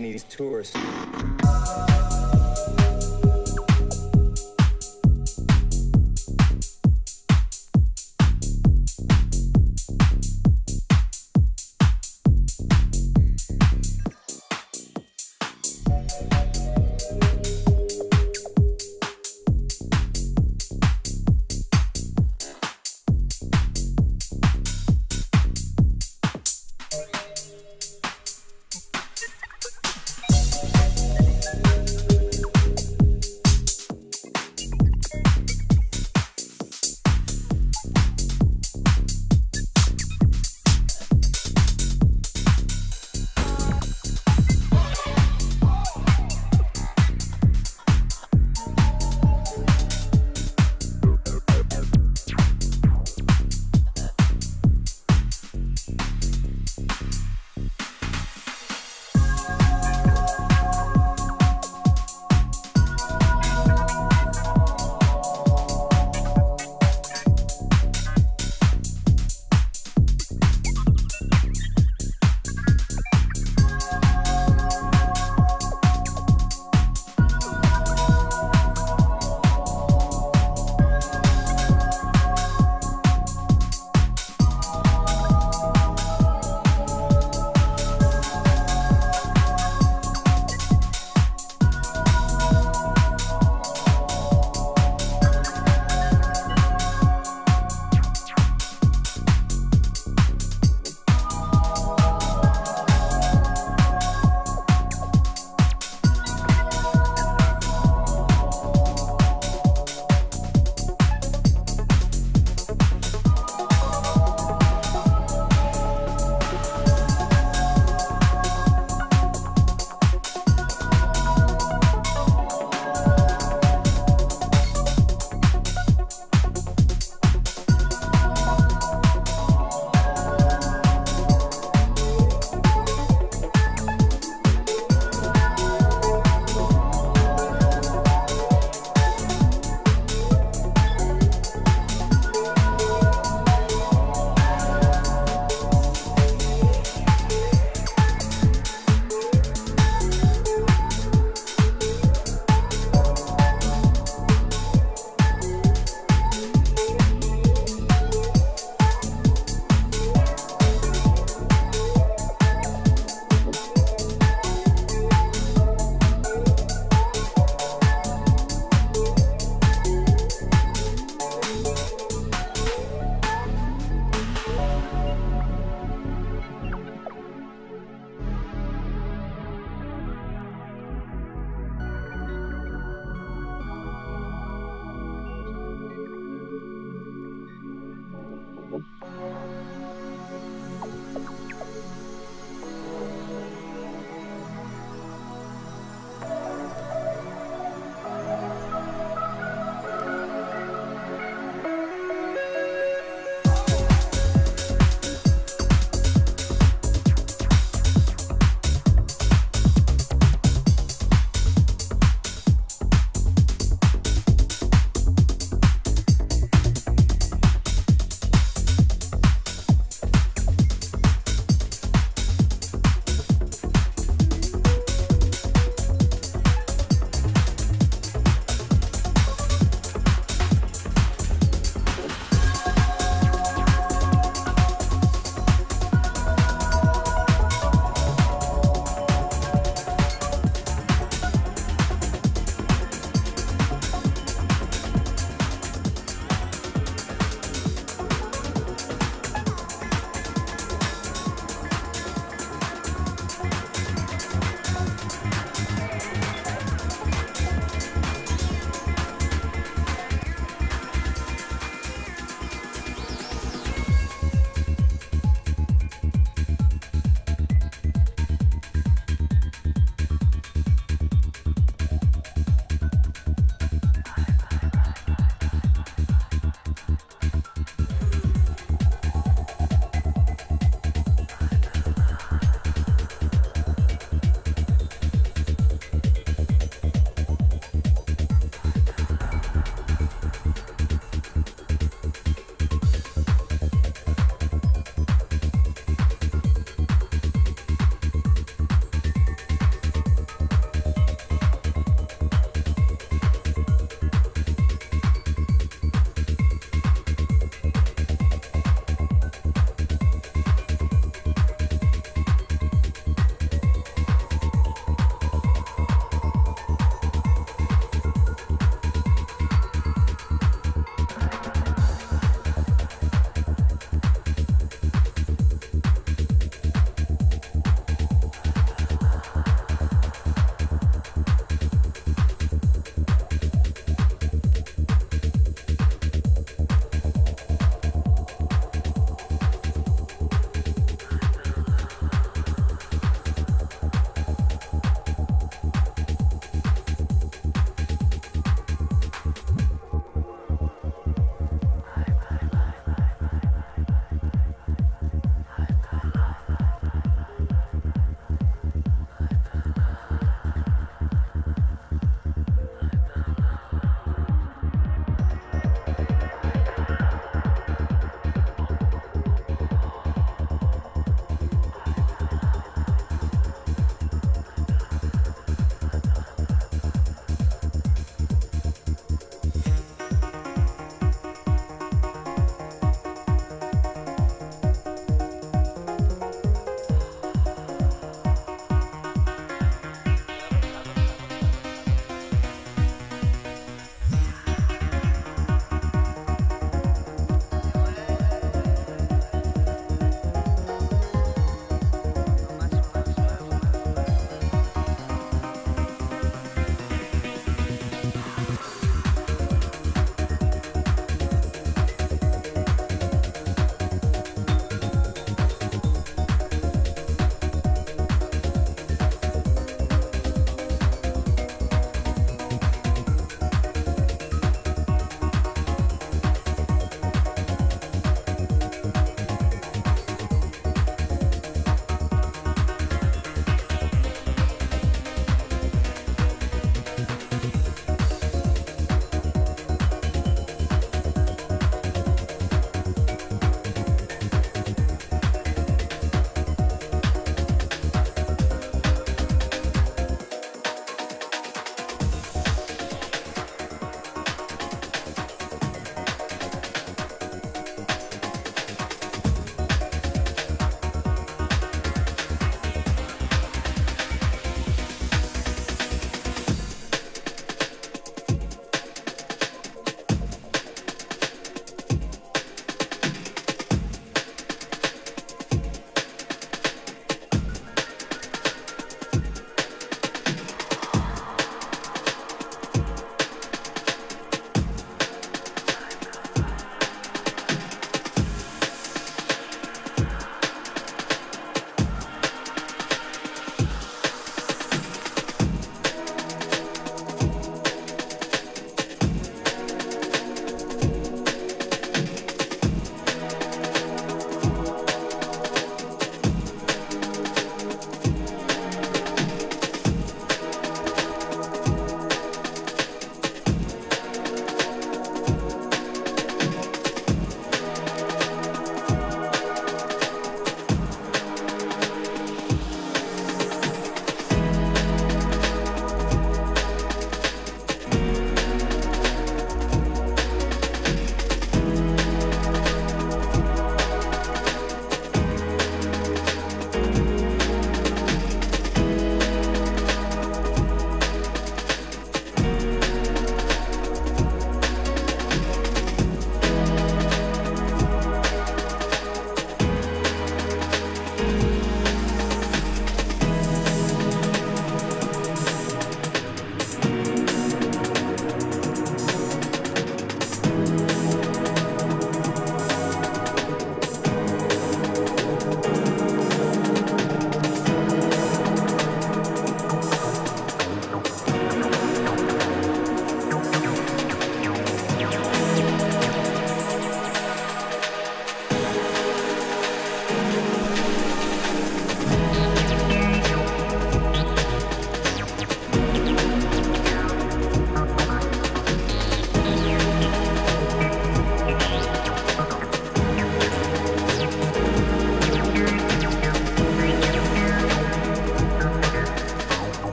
Japanese tourists.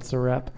that's a wrap.